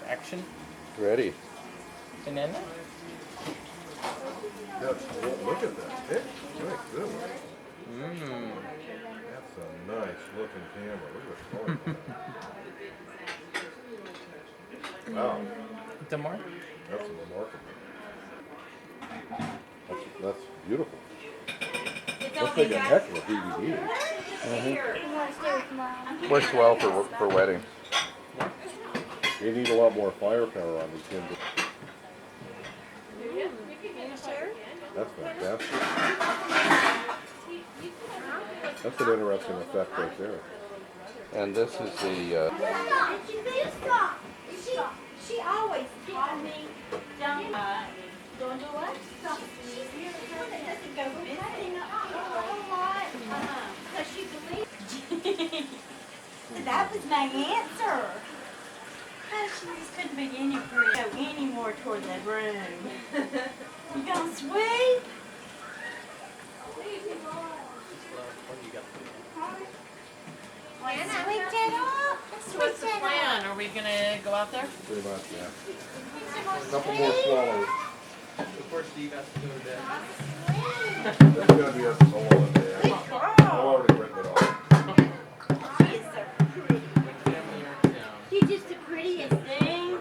Action. Ready. Banana. Look at that pic. Look good one. Mmm. That's a nice looking camera. Look at the color. Wow. Some more? That's remarkable. That's beautiful. Looks like a heck of a DVD. Works well for weddings. They need a lot more firepower on these gimbals. That's fantastic. That's an interesting effect right there. And this is the She always told me, don't do what? She's one that doesn't go missing a whole lot. Because she believes. That was my answer. She just couldn't be any more toward the room. You gonna sweep? Sweep that up. What's the plan? Are we gonna go out there? Pretty much, yeah. A couple more swallows. Before Steve has to go to bed. There's gonna be a solo in there. I've already written it off. She is so pretty. She's just the prettiest thing.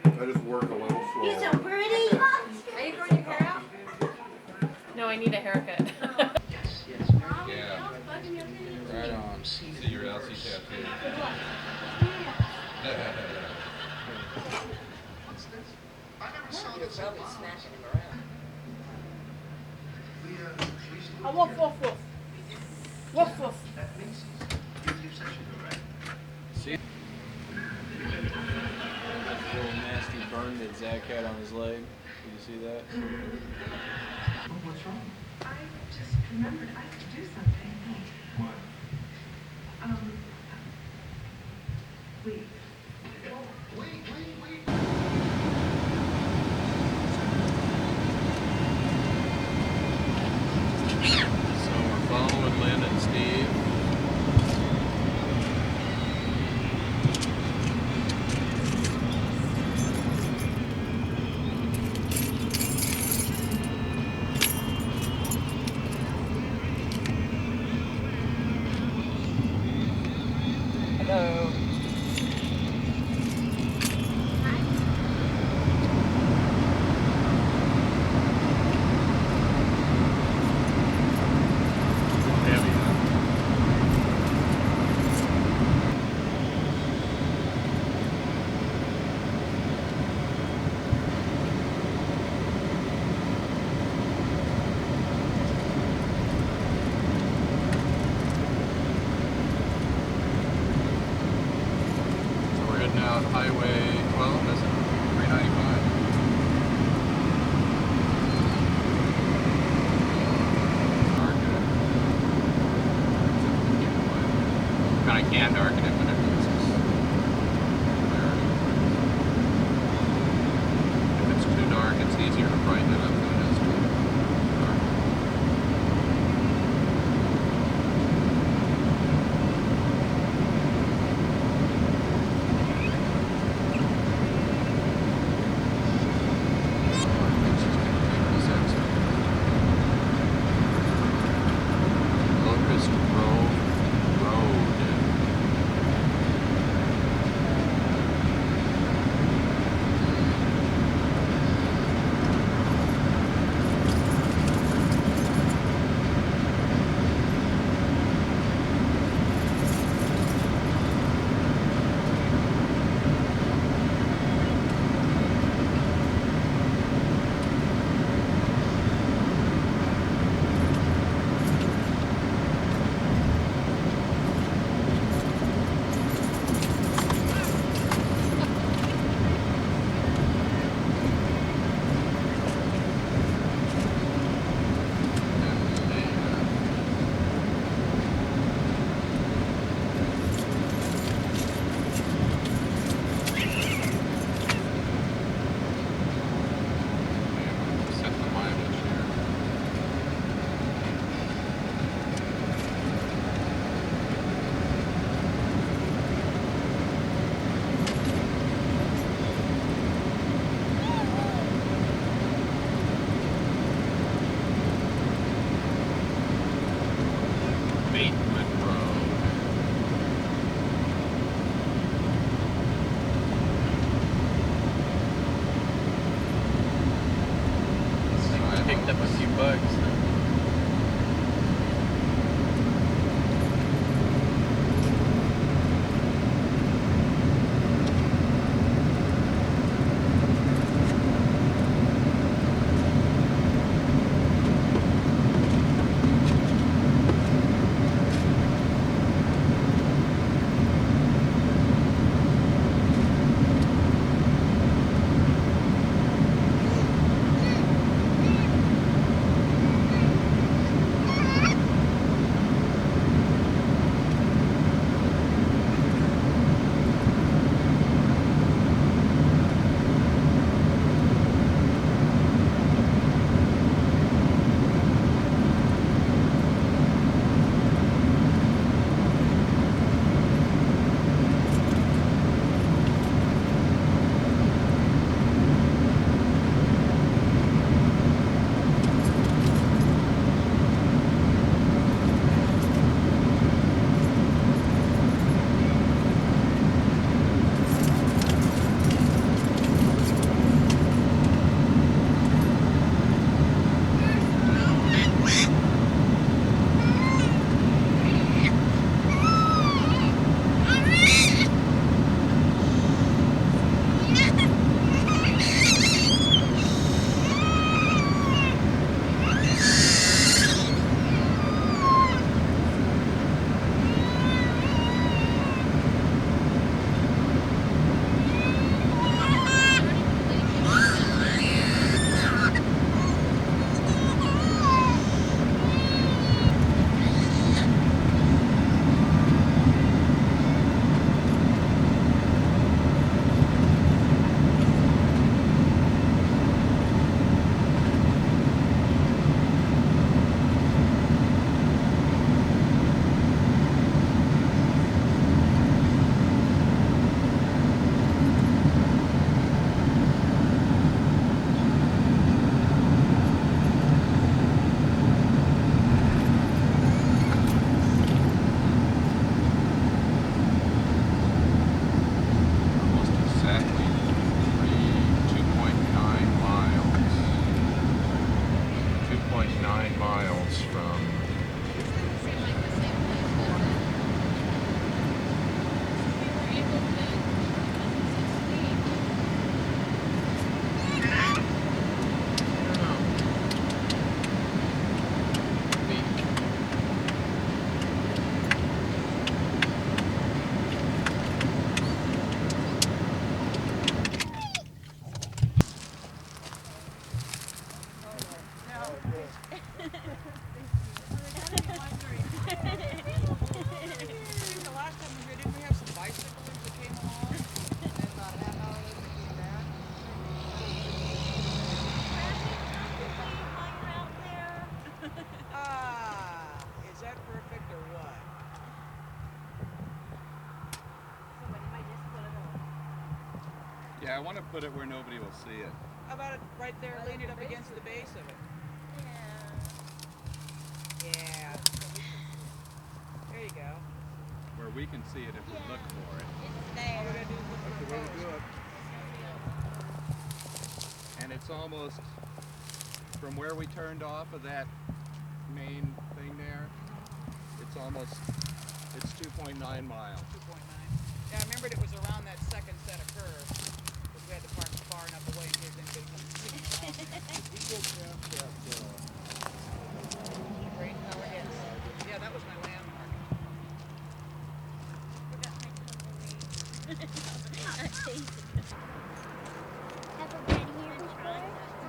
I just work a little slow. You're so pretty. Are you growing your hair out? No, I need a haircut. yeah. Right on. See your Elsie tattoo. Woof, woof, woof. Woof, woof. See? That little nasty burn that Zach had on his leg. Did you see that? What's wrong? I just remembered I have to do something. What? Wait. So we're following Lynn and Steve. Hello. So we're heading out Highway 12, is it? 395. I can darken it, but it loses clarity. If it's too dark, it's easier to brighten it up than it is to darken it. Yeah, I want to put it where nobody will see it. How about it right there, lean it up against the base of it? Yeah. There you go. Where we can see it if we look for it. All we gotta do is look That's for the way to post. do it. And it's almost from where we turned off of that main thing there. It's almost, it's 2.9 miles. 2.9. Yeah, I remembered it was around that second set of curves. Because we had to park far enough away in case anybody comes sneaking around there. Great, now we're in. Yeah, that was my landmark. Ever been here before?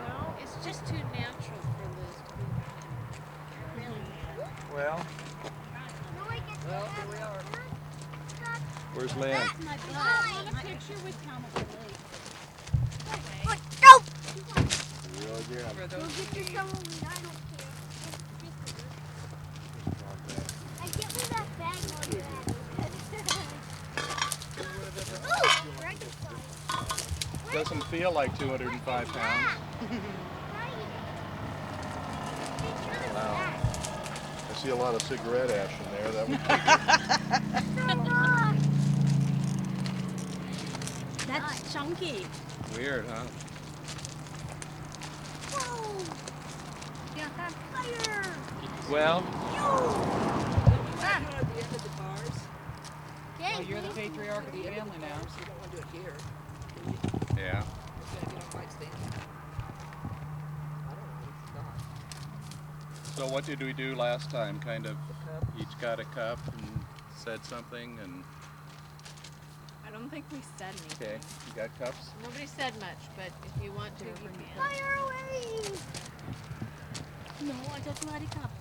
No, it's just too natural for Liz to be Well, No, I get Well, here we are. where's Lynn? I want a picture with Tom of the lake. Go! Real again. For Go those get your shovel and I don't care. I get where that bag while you're at it. Ooh, dragonfly. Doesn't feel like 205 pounds. Wow. I see a lot of cigarette ash in there. That would That's chunky. Weird, huh? Whoa! Yeah, that's Fire! Well, at the end of the bars. Okay, Oh, you're the patriarch of the family now, so you don't want to do it here. yeah. If you don't like standing. I don't know, it's not. So what did we do last time? Kind of The cup. each got a cup and said something and, I don't think we said anything. okay, you got cups? Nobody said much, but if you want to, you can. fire away! No, I just had the cups.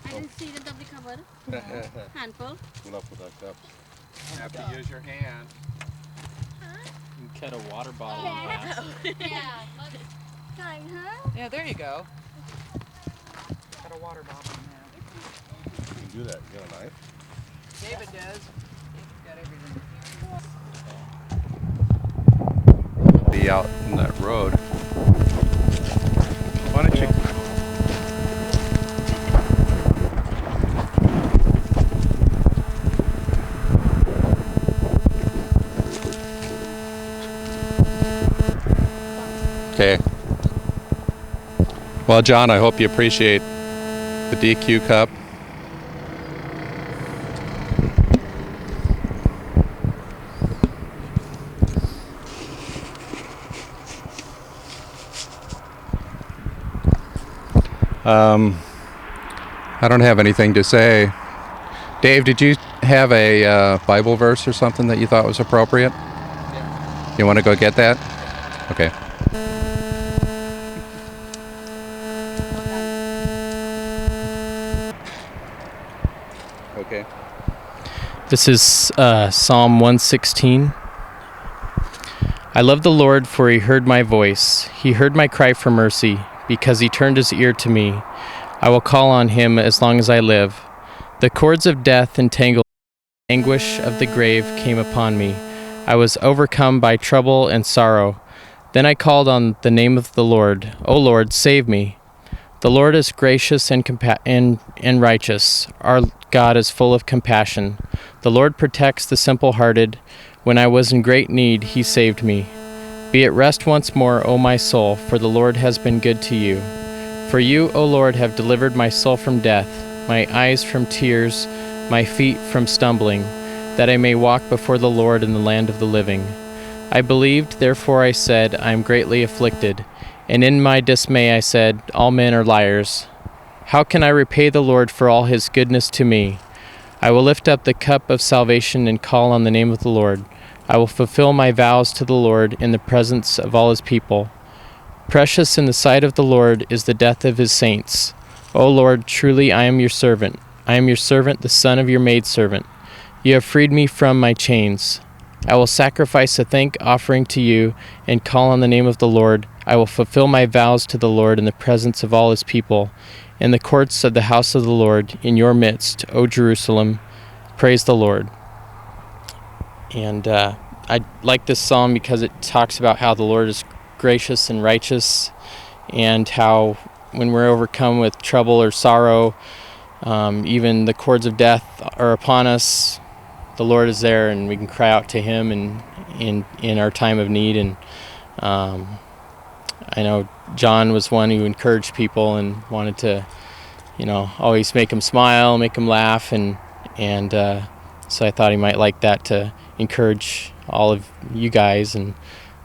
I didn't see the double cover. Handful. enough with that cup. Have to use your hand. You can cut a water bottle in half. Yeah. Kind, huh? Yeah, there you go. Got a water bottle in there. You can do that. You got a knife? David does. David's got everything. Be out in that road. Why don't you? Okay. Well, John, I hope you appreciate the DQ cup. I don't have anything to say. Dave, did you have a Bible verse or something that you thought was appropriate? Yeah. You want to go get that? Okay. Okay. This is Psalm 116. I love the Lord, for he heard my voice. He heard my cry for mercy, because he turned his ear to me. I will call on him as long as I live. The cords of death entangled, the anguish of the grave came upon me. I was overcome by trouble and sorrow. Then I called on the name of the Lord. O Lord, save me. The Lord is gracious and righteous. Our God is full of compassion. The Lord protects the simple-hearted. When I was in great need, he saved me. Be at rest once more, O my soul, for the Lord has been good to you. For you, O Lord, have delivered my soul from death, my eyes from tears, my feet from stumbling, that I may walk before the Lord in the land of the living. I believed, therefore I said, I am greatly afflicted. And in my dismay I said, all men are liars. How can I repay the Lord for all his goodness to me? I will lift up the cup of salvation and call on the name of the Lord. I will fulfill my vows to the Lord in the presence of all his people. Precious in the sight of the Lord is the death of his saints. O Lord, truly I am your servant. I am your servant, the son of your maidservant. You have freed me from my chains. I will sacrifice a thank offering to you and call on the name of the Lord. I will fulfill my vows to the Lord in the presence of all his people, in the courts of the house of the Lord, in your midst, O Jerusalem. Praise the Lord. And I like this psalm because it talks about how the Lord is gracious and righteous, and how when we're overcome with trouble or sorrow, even the cords of death are upon us, the Lord is there, and we can cry out to Him in our time of need. And I know John was one who encouraged people and wanted to, always make them smile, make them laugh, and so I thought he might like that to encourage all of you guys. And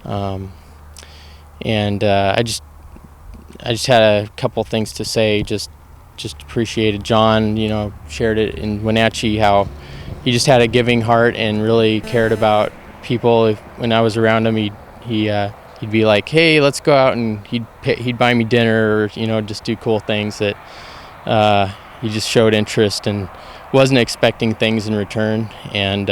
I just had a couple things to say. Just appreciated John, shared it in Wenatchee, how he just had a giving heart and really cared about people. When I was around him, he'd be like, "Hey, let's go out," and he'd buy me dinner, or just do cool things that he just showed interest and wasn't expecting things in return. And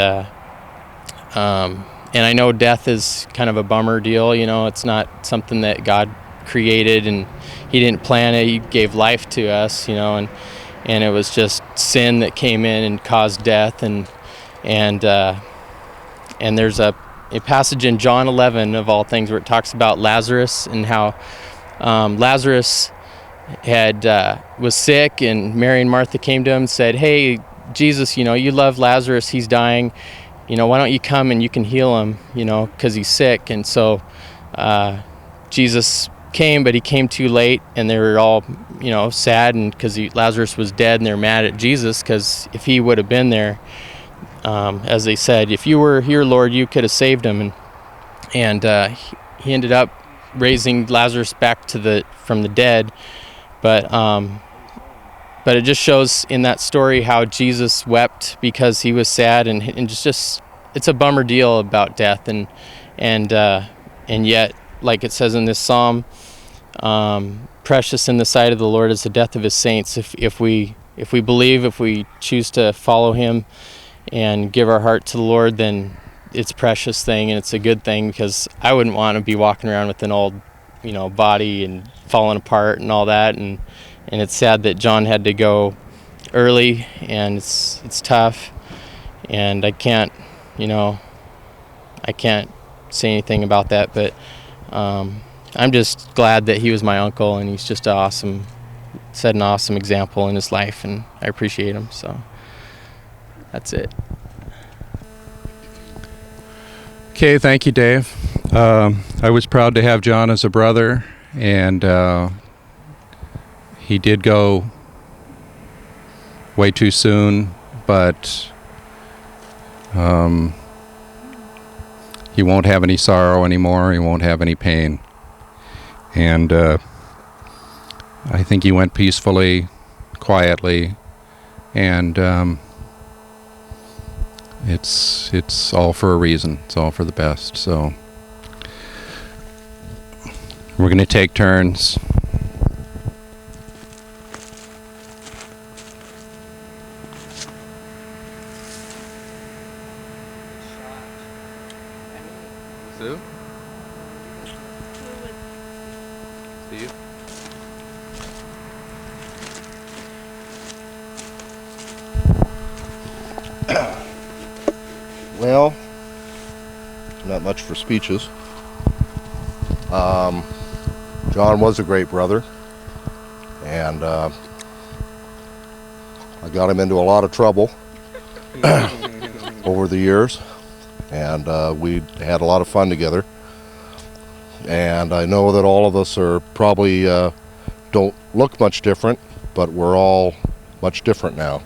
I know death is kind of a bummer deal. It's not something that God created, and He didn't plan it. He gave life to us, and it was just sin that came in and caused death. And there's a passage in John 11 of all things where it talks about Lazarus, and how Lazarus was sick, and Mary and Martha came to him and said, "Hey, Jesus, you love Lazarus. He's dying. Why don't you come and you can heal him, because he's sick." And so Jesus came, but He came too late, and they were all, sad, and because Lazarus was dead, and they're mad at Jesus, because if he would have been there, as they said, "If you were here, Lord, you could have saved him." And he ended up raising Lazarus back from the dead. But it just shows in that story how Jesus wept because He was sad, and just it's a bummer deal about death, and yet, like it says in this psalm, precious in the sight of the Lord is the death of His saints. If we believe, if we choose to follow Him and give our heart to the Lord, then it's a precious thing, and it's a good thing, because I wouldn't want to be walking around with an old body and falling apart and all that. And it's sad that John had to go early, and it's tough, and I can't say anything about that, but I'm just glad that he was my uncle, and he's just set an awesome example in his life, and I appreciate him. So that's it. Okay, thank you, Dave. I was proud to have John as a brother, and he did go way too soon, but he won't have any sorrow anymore. He won't have any pain. And I think he went peacefully, quietly, and it's all for a reason. It's all for the best. So we're going to take turns. Sue? Steve? Well, not much for speeches. John was a great brother, and I got him into a lot of trouble over the years, and we had a lot of fun together. And I know that all of us are probably don't look much different, but we're all much different now.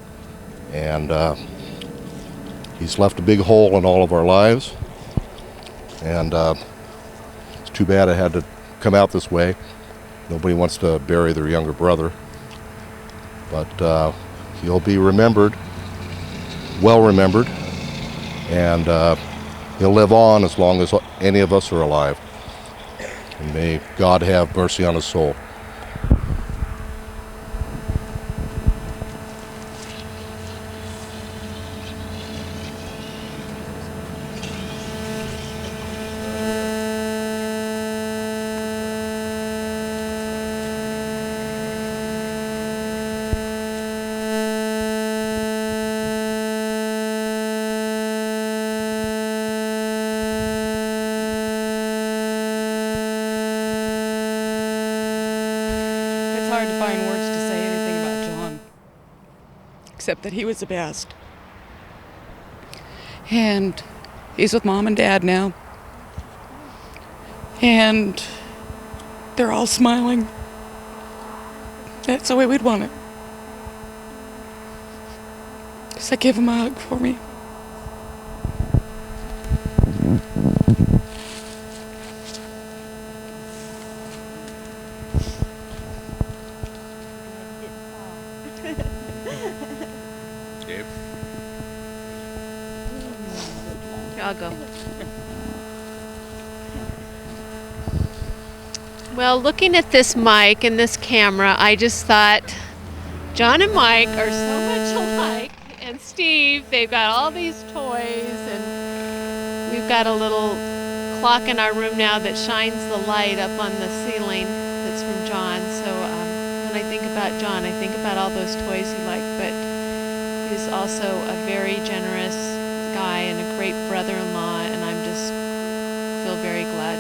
And he's left a big hole in all of our lives, and it's too bad it had to come out this way. Nobody wants to bury their younger brother, but he'll be remembered, well remembered, and he'll live on as long as any of us are alive. And may God have mercy on his soul. hard to find words to say anything about John, except that he was the best. And he's with Mom and Dad now. And they're all smiling. That's the way we'd want it. So give him a hug for me. Dave? I'll go. Well, looking at this mic and this camera, I just thought John and Mike are so much alike. And Steve, they've got all these toys, and we've got a little clock in our room now that shines the light up on the ceiling that's from John. So when I think about John, I think about all those toys he liked, but he's also a very generous guy and a great brother-in-law, and I'm just feel very glad,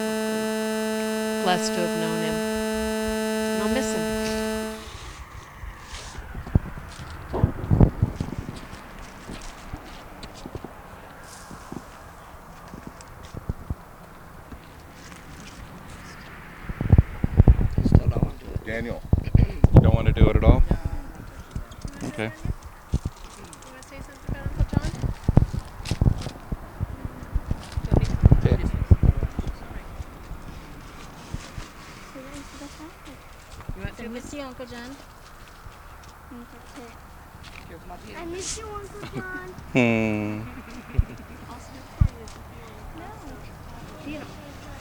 blessed to have known him. And I'll miss him. Daniel. You don't want to do it at all? Okay. You want to say something about Uncle John? Okay. You want to miss you, Uncle John. I miss you, Uncle John.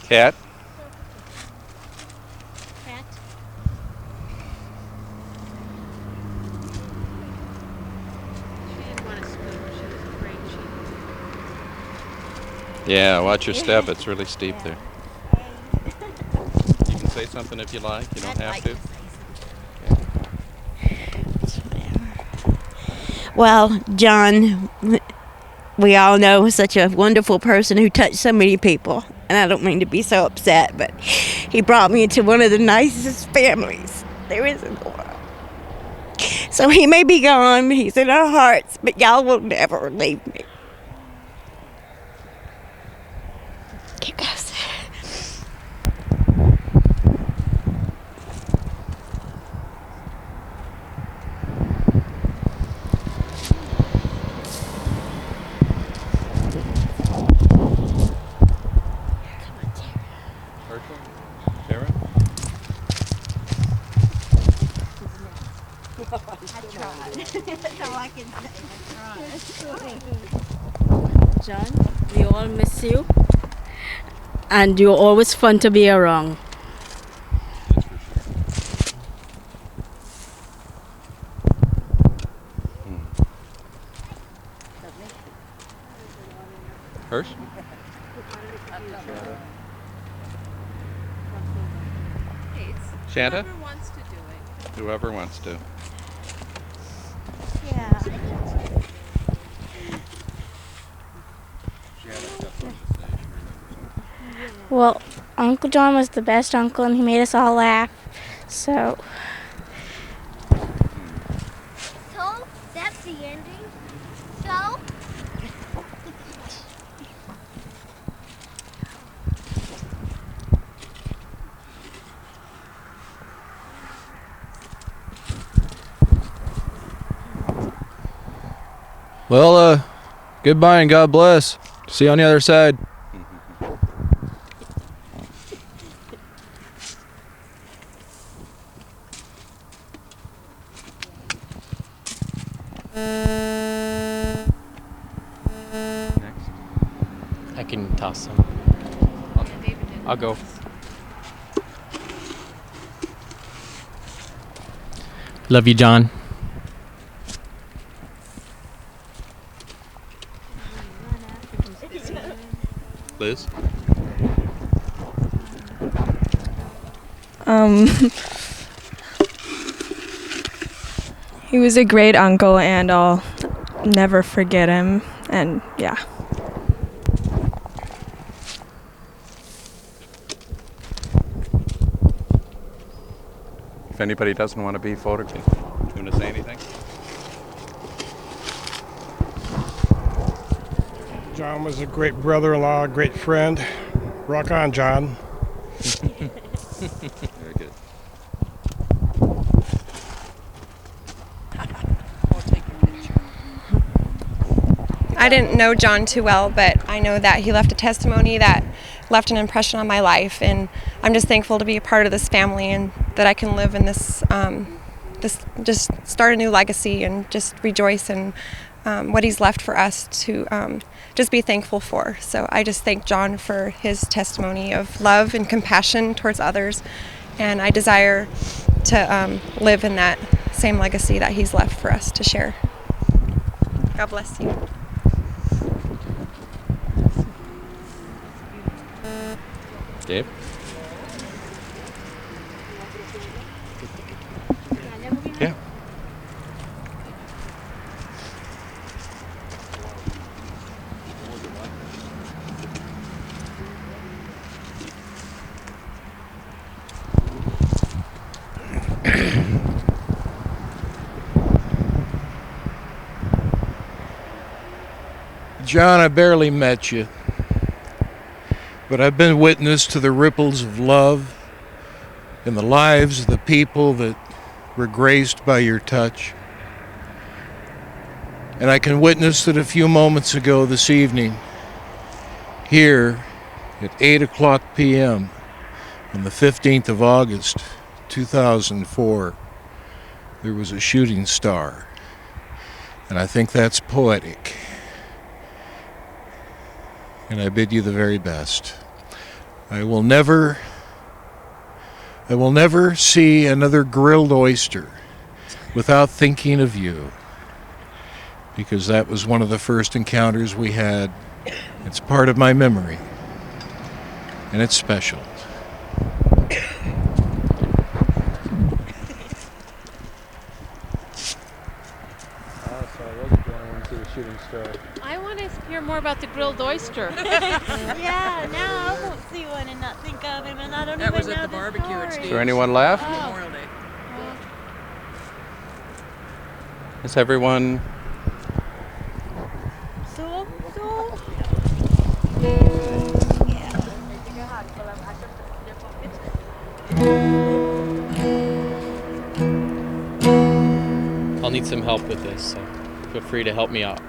Cat? Cat. She didn't want to spoon. She was afraid she... Yeah, watch your step. It's really steep there. You can say something if you like. You don't have to. Well, John, we all know was such a wonderful person who touched so many people. And I don't mean to be so upset, but he brought me into one of the nicest families there is in the world. So he may be gone, he's in our hearts, but y'all will never leave me. Here goes. Sarah? John, we all miss you, and you're always fun to be around. Hirsch? Shanta? Whoever wants to do it. Whoever wants to. Yeah. Well, Uncle John was the best uncle, and he made us all laugh. So, So, that's the ending. So, Well, goodbye and God bless. See you on the other side. Next. I can toss some. I'll go. Love you, John. Liz? He was a great uncle, and I'll never forget him. And yeah. anybody doesn't want to be photographed. You want to say anything? John was a great brother-in-law, a great friend. Rock on, John. Very good. I didn't know John too well, but I know that he left a testimony that left an impression on my life, and I'm just thankful to be a part of this family and that I can live in this, just start a new legacy and just rejoice in what he's left for us to just be thankful for. So I just thank John for his testimony of love and compassion towards others, and I desire to live in that same legacy that he's left for us to share. God bless you. Dave? Yeah. John, I barely met you, but I've been witness to the ripples of love in the lives of the people that were graced by your touch. And I can witness that a few moments ago this evening, here at 8:00 p.m. on the 15th of August, 2004, there was a shooting star. And I think that's poetic. And I bid you the very best. I will never see another grilled oyster without thinking of you, because that was one of the first encounters we had. It's part of my memory, and it's special. I want to hear more about the grilled oyster. Yeah, now I won't see one and not think of him, and I don't That even was know at the the barbecue at story. Steve's. Is there anyone left? Memorial Day. Is everyone? So? I'll need some help with this, so feel free to help me out.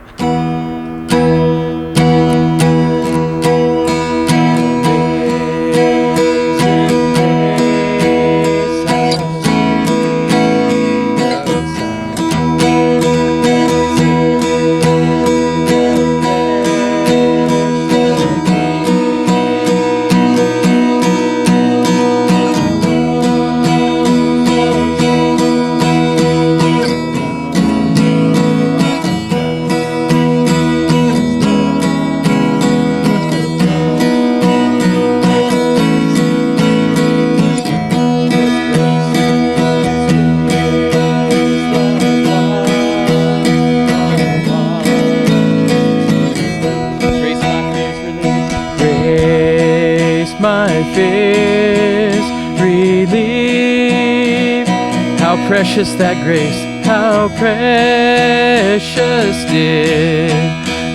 Precious that grace, how precious did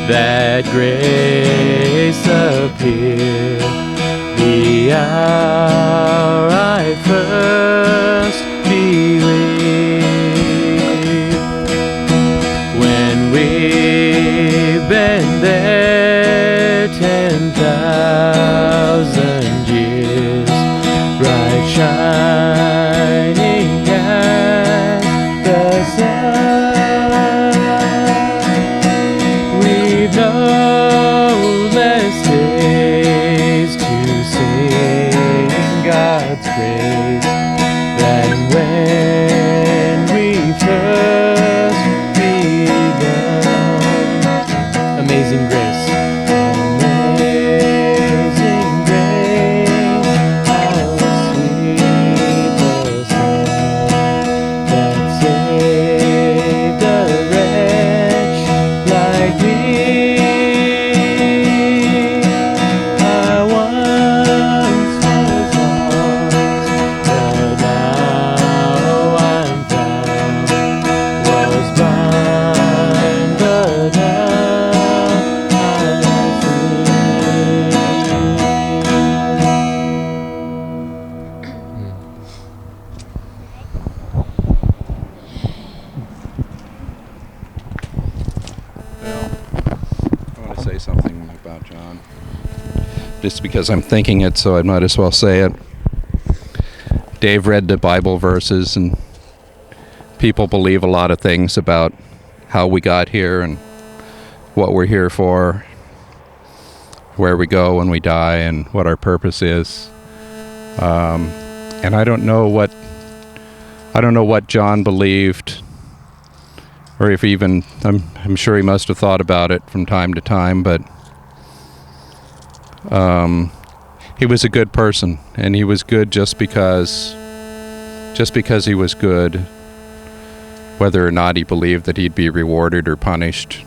that grace appear the hour I first believed. When we've been there 10,000 years, bright shining as the sun, we've no less days to sing God's praise than when we first begun. Amazing grace, amazing grace, how sweet the sound that saved a wretch like me. I once was lost, but just because I'm thinking it, so I might as well say it. Dave read the Bible verses, and people believe a lot of things about how we got here and what we're here for, where we go when we die, and what our purpose is. And I don't know what John believed, or if even I'm sure he must have thought about it from time to time, but he was a good person, and he was good just because he was good, whether or not he believed that he'd be rewarded or punished.